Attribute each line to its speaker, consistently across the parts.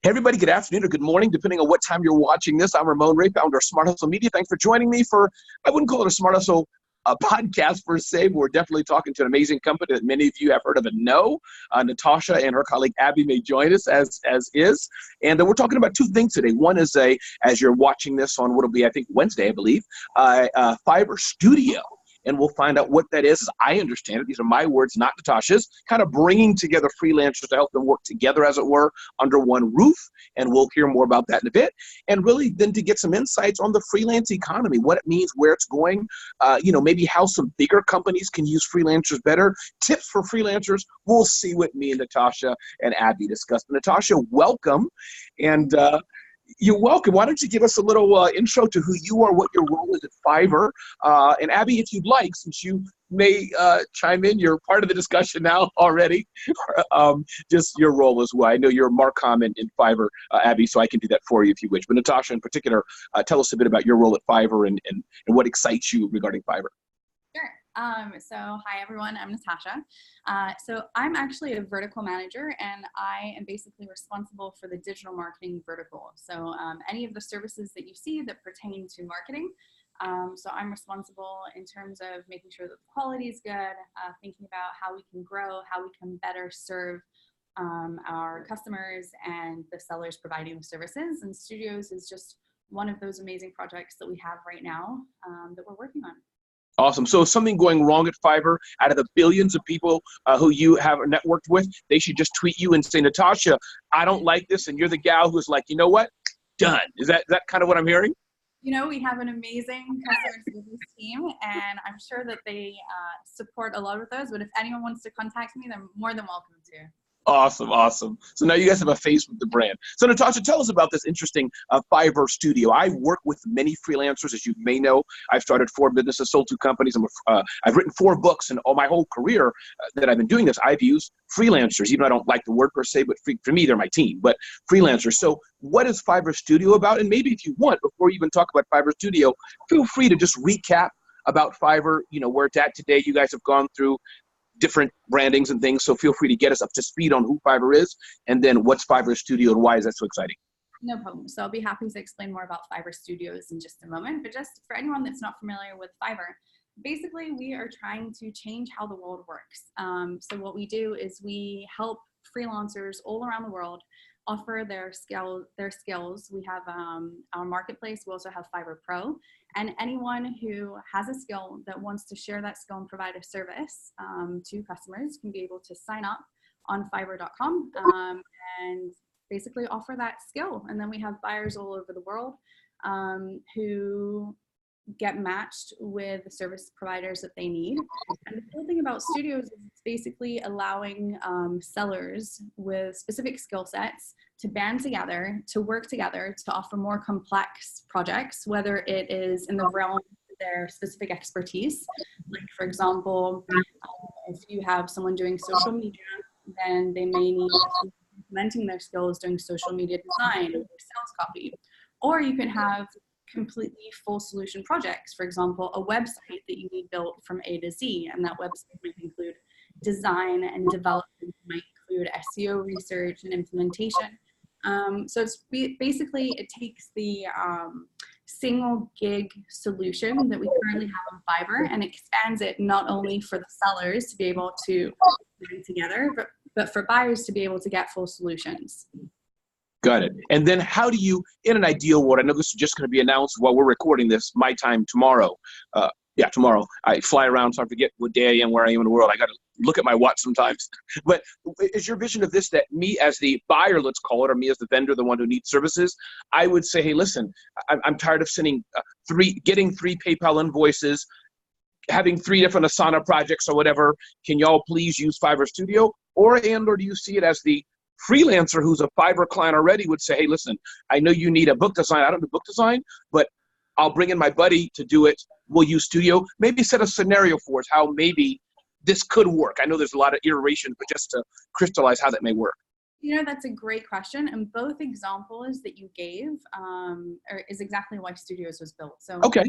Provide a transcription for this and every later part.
Speaker 1: Hey everybody, good afternoon or good morning, depending on what time you're watching this. I'm Ramon Ray, founder of Smart Hustle Media. Thanks for joining me for, I wouldn't call it a Smart Hustle podcast per se, but we're definitely talking to an amazing company that many of you have heard of and know. Natasha and her colleague Abby may join us as is. And we're talking about two things today. One is as you're watching this on what'll be, I think, Wednesday, I believe, Fiverr Studio. And we'll find out what that is. As I understand it, these are my words, not Natasha's, kind of bringing together freelancers to help them work together, as it were, under one roof. And we'll hear more about that in a bit. And really then to get some insights on the freelance economy, what it means, where it's going, maybe how some bigger companies can use freelancers better, tips for freelancers. We'll see what me and Natasha and Abby discuss. But Natasha, welcome. And you're welcome. Why don't you give us a little intro to who you are, what your role is at Fiverr. And Abby, if you'd like, since you may chime in, you're part of the discussion now already, just your role as well. I know you're Marcom in Fiverr, Abby, so I can do that for you if you wish. But Natasha in particular, tell us a bit about your role at Fiverr and what excites you regarding Fiverr.
Speaker 2: Sure. So hi everyone, I'm Natasha. So I'm actually a vertical manager and I am basically responsible for the digital marketing vertical. So any of the services that you see that pertain to marketing. So I'm responsible in terms of making sure that the quality is good, thinking about how we can grow, how we can better serve our customers and the sellers providing the services. And Studios is just one of those amazing projects that we have right now that we're working on.
Speaker 1: Awesome. So if something going wrong at Fiverr, out of the billions of people who you have networked with, they should just tweet you and say, Natasha, I don't like this. And you're the gal who's like, you know what? Done. Is that kind of what I'm hearing?
Speaker 2: You know, we have an amazing customer service team, and I'm sure that they support a lot of those. But if anyone wants to contact me, they're more than welcome to.
Speaker 1: Awesome. So now you guys have a face with the brand. So Natasha, tell us about this interesting Fiverr Studio. I work with many freelancers, as you may know. I've started 4 businesses, sold 2 companies. I've written 4 books, and all my whole career that I've been doing this, I've used freelancers. Even though I don't like the word per se, but for me, they're my team. But freelancers. So what is Fiverr Studio about? And maybe if you want, before you even talk about Fiverr Studio, feel free to just recap about Fiverr, where it's at today. You guys have gone through different brandings and things, so feel free to get us up to speed on who Fiverr is, and then what's Fiverr Studio and why is that so exciting?
Speaker 2: No problem. So I'll be happy to explain more about Fiverr Studios in just a moment, but just for anyone that's not familiar with Fiverr, basically we are trying to change how the world works. So what we do is we help freelancers all around the world offer their skills. We have our marketplace. We also have Fiverr Pro, and anyone who has a skill that wants to share that skill and provide a service to customers can be able to sign up on Fiverr.com and basically offer that skill. And then we have buyers all over the world who get matched with the service providers that they need. And the cool thing about Studios is it's basically allowing sellers with specific skill sets to band together, to work together, to offer more complex projects, whether it is in the realm of their specific expertise. Like, for example, if you have someone doing social media, then they may need implementing their skills doing social media design or sales copy. Or you can have completely full solution projects. For example, a website that you need built from A to Z, and that website might include design and development, might include SEO research and implementation. So it's basically, it takes the single gig solution that we currently have on Fiverr and expands it not only for the sellers to be able to bring together, but for buyers to be able to get full solutions.
Speaker 1: Got it. And then how do you, in an ideal world, I know this is just going to be announced while we're recording this, my time tomorrow. Tomorrow. I fly around, so I forget what day I am, where I am in the world. I got to look at my watch sometimes. But is your vision of this that me as the buyer, let's call it, or me as the vendor, the one who needs services, I would say, hey, listen, I'm tired of getting 3 PayPal invoices, having 3 different Asana projects or whatever. Can y'all please use Fiverr Studio? Or do you see it as the freelancer who's a Fiverr client already would say, hey, listen, I know you need a book design. I don't do book design, but I'll bring in my buddy to do it. We'll use Studio. Maybe set a scenario for us how maybe this could work. I know there's a lot of iteration, but just to crystallize how that may work.
Speaker 2: You know, that's a great question. And both examples that you gave is exactly why Studios was built. So
Speaker 1: okay.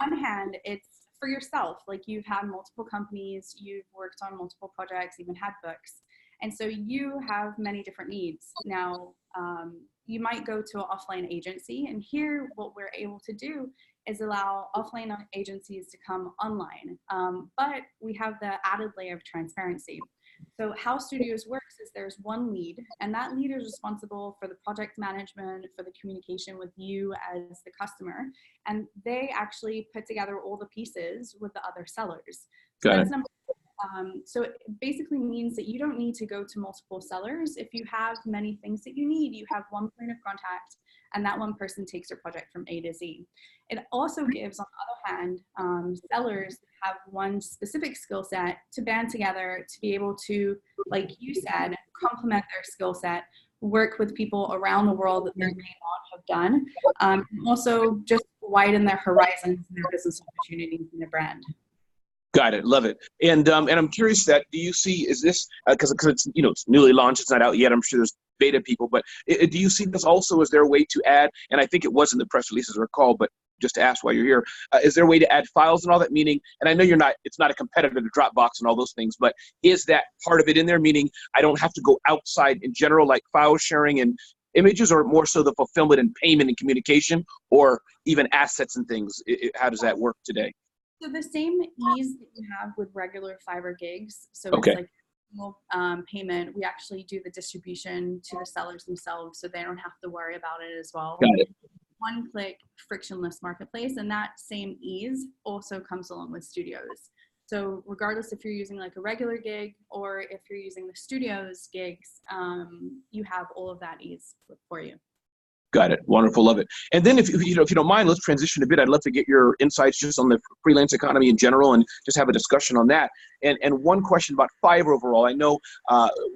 Speaker 2: On one hand, it's for yourself. Like, you've had multiple companies, you've worked on multiple projects, even had books. And so you have many different needs. Now, you might go to an offline agency, and here what we're able to do is allow offline agencies to come online. But we have the added layer of transparency. So how Studios works is there's one lead, and that lead is responsible for the project management, for the communication with you as the customer, and they actually put together all the pieces with the other sellers. So
Speaker 1: Got
Speaker 2: that's
Speaker 1: it.
Speaker 2: number so it basically means that you don't need to go to multiple sellers. If you have many things that you need, you have one point of contact, and that one person takes your project from A to Z. It also gives, on the other hand, sellers have one specific skill set to band together to be able to, like you said, complement their skill set, work with people around the world that they may not have done, and also just widen their horizons and their business opportunities in their brand.
Speaker 1: Got it. Love it. And I'm curious that, do you see, is this, because it's, it's newly launched, it's not out yet, I'm sure there's beta people, but do you see this also, is there a way to add, and I think it was in the press release as I recall, but just to ask while you're here, is there a way to add files and all that? Meaning, and I know it's not a competitor to Dropbox and all those things, but is that part of it in there? Meaning I don't have to go outside in general, like file sharing and images, or more so the fulfillment and payment and communication, or even assets and things? How does that work today?
Speaker 2: So the same ease that you have with regular Fiverr gigs. So
Speaker 1: Okay.
Speaker 2: It's like payment. We actually do the distribution to the sellers themselves, so they don't have to worry about it as well.
Speaker 1: Got it.
Speaker 2: One-click frictionless marketplace, and that same ease also comes along with Studios. So regardless if you're using like a regular gig or if you're using the Studios gigs, you have all of that ease for you.
Speaker 1: Got it. Wonderful. Love it. And then if you don't mind, let's transition a bit. I'd love to get your insights just on the freelance economy in general and just have a discussion on that. And one question about Fiverr overall. I know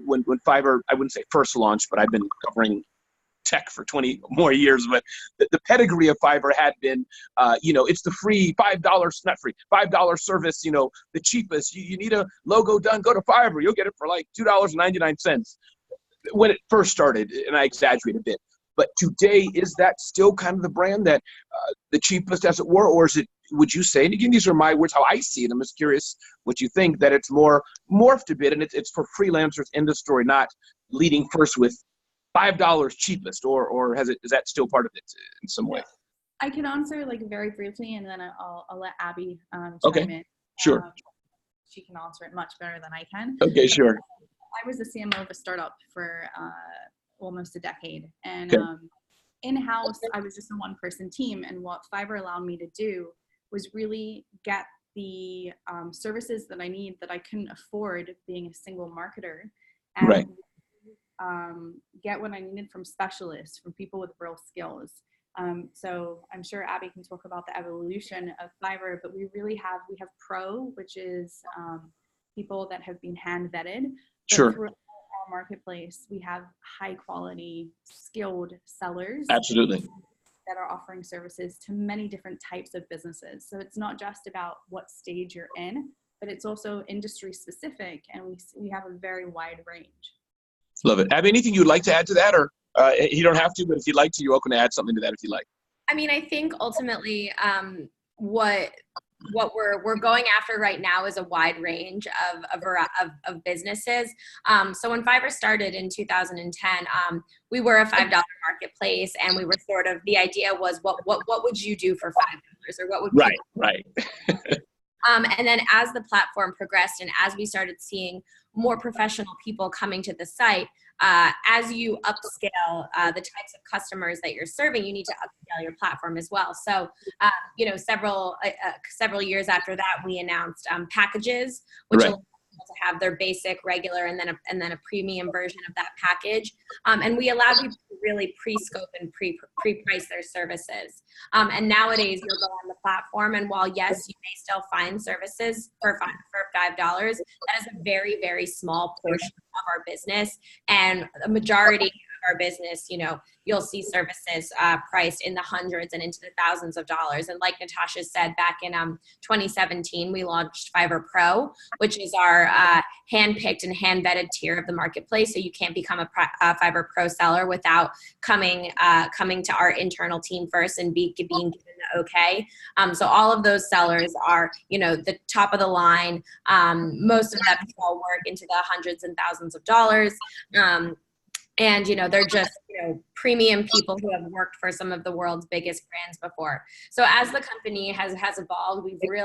Speaker 1: when Fiverr, I wouldn't say first launched, but I've been covering tech for 20 more years, but the pedigree of Fiverr had been, it's the free $5 service, the cheapest. You need a logo done, go to Fiverr. You'll get it for like $2.99 when it first started, and I exaggerate a bit. But today, is that still kind of the brand that the cheapest, as it were, or is it, would you say, and again, these are my words, how I see it, I'm just curious what you think, that it's more morphed a bit and it's for freelancers in the story, not leading first with $5 cheapest, or is that still part of it in some way?
Speaker 2: I can answer like very briefly, and then I'll let Abby chime in.
Speaker 1: Sure.
Speaker 2: She can answer it much better than I can.
Speaker 1: Okay, sure.
Speaker 2: I was the CMO of a startup for almost a decade, and
Speaker 1: Okay.
Speaker 2: In-house, I was just a one-person team, and what Fiverr allowed me to do was really get the services that I need that I couldn't afford being a single marketer, and
Speaker 1: Right.
Speaker 2: Get what I needed from specialists, from people with real skills. So I'm sure Abby can talk about the evolution of Fiverr, but we have Pro, which is people that have been hand vetted.
Speaker 1: Sure.
Speaker 2: Through our marketplace, we have high quality, skilled sellers.
Speaker 1: Absolutely.
Speaker 2: That are offering services to many different types of businesses. So it's not just about what stage you're in, but it's also industry specific, and we have a very wide range.
Speaker 1: Love it. Abby, anything you'd like to add to that, or you don't have to, but if you'd like to, you're welcome to add something to that if you like.
Speaker 3: I mean, I think ultimately what we're going after right now is a wide range of businesses. So when Fiverr started in 2010, we were a $5 marketplace, and we were sort of, the idea was what would you do for $5, or what would
Speaker 1: right.
Speaker 3: And then as the platform progressed and as we started seeing more professional people coming to the site, as you upscale the types of customers that you're serving, you need to upscale your platform as well. So, several years after that, we announced packages, which allow people to have their basic, regular, and then a premium version of that package. And we allowed people to really pre-scope and pre-price their services. And nowadays, you'll go on the platform, and while yes, you may still find services for $5, that is a very, very small portion of our business, and a majority of our business, you'll see services priced in the hundreds and into the thousands of dollars. And like Natasha said, back in 2017, we launched Fiverr Pro, which is our hand-picked and hand-vetted tier of the marketplace. So you can't become a Fiverr Pro seller without coming to our internal team first and being given the okay. So all of those sellers are, the top of the line. Most of them all work into the hundreds and thousands of dollars. And, they're just, premium people who have worked for some of the world's biggest brands before. So as the company has evolved, we've really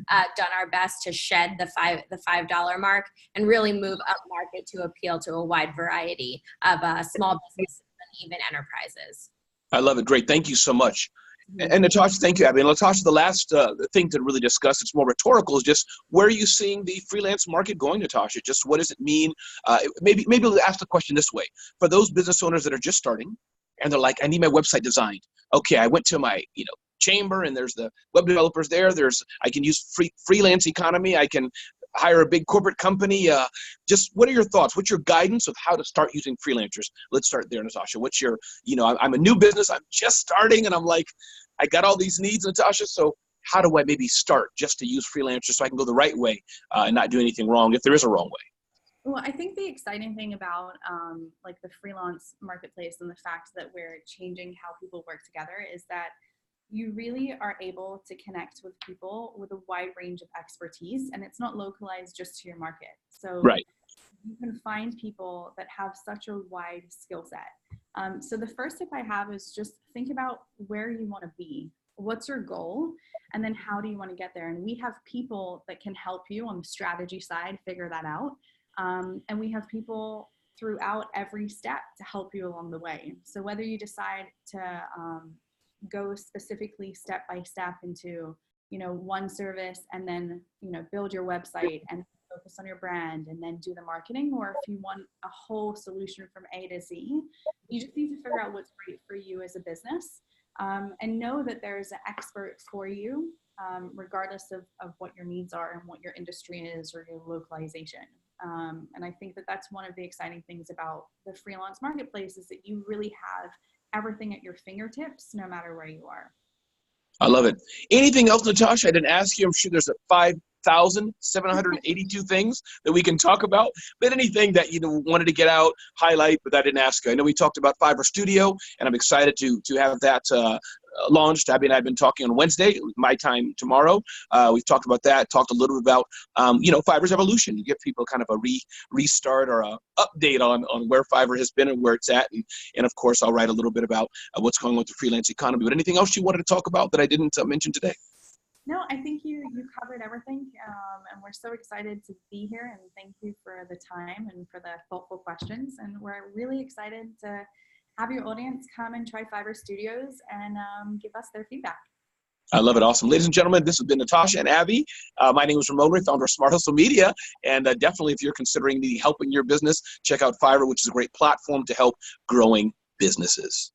Speaker 3: done our best to shed the $5 mark and really move up market to appeal to a wide variety of small businesses and even enterprises.
Speaker 1: I love it. Great. Thank you so much. And Natasha, thank you, Abby. And Natasha, the last thing to really discuss, it's more rhetorical, is just where are you seeing the freelance market going, Natasha? Just what does it mean? Maybe we'll ask the question this way. For those business owners that are just starting and they're like, I need my website designed. Okay, I went to my chamber and there's the web developers there. I can use freelance economy. I can hire a big corporate company. Just what are your thoughts? What's your guidance of how to start using freelancers? Let's start there, Natasha. What's your, I'm a new business. I'm just starting and I'm like, I got all these needs, Natasha. So how do I maybe start just to use freelancers so I can go the right way and not do anything wrong if there is a wrong way?
Speaker 2: Well, I think the exciting thing about like the freelance marketplace and the fact that we're changing how people work together is that you really are able to connect with people with a wide range of expertise, and it's not localized just to your market. So
Speaker 1: right.
Speaker 2: You can find people that have such a wide skill set. So the first tip I have is just think about where you want to be. What's your goal? And then how do you want to get there? And we have people that can help you on the strategy side figure that out. And we have people throughout every step to help you along the way. So whether you decide to go specifically step by step into one service and then build your website and focus on your brand and then do the marketing, or if you want a whole solution from A to Z, you just need to figure out what's right for you as a business, and know that there's an expert for you, regardless of what your needs are and what your industry is or your localization. And I think that that's one of the exciting things about the freelance marketplace is that you really have everything at your fingertips, no matter where you are.
Speaker 1: I love it. Anything else, Natasha? I didn't ask you. I'm sure there's 5,782 things that we can talk about, but anything that you wanted to get out, highlight, but I didn't ask you. I know we talked about Fiverr Studio, and I'm excited to have that launched. Abby and I have been talking on Wednesday, my time tomorrow. We've talked about that, talked a little bit about, Fiverr's evolution. You give people kind of a restart or a update on where Fiverr has been and where it's at. And of course, I'll write a little bit about what's going on with the freelance economy. But anything else you wanted to talk about that I didn't mention today?
Speaker 2: No, I think you covered everything, and we're so excited to be here, and thank you for the time and for the thoughtful questions, and we're really excited to have your audience come and try Fiverr Studios and give us their feedback.
Speaker 1: I love it. Awesome. Ladies and gentlemen, this has been Natasha and Abby. My name is Ramon Ray, founder of Smart Hustle Media, and definitely if you're considering helping your business, check out Fiverr, which is a great platform to help growing businesses.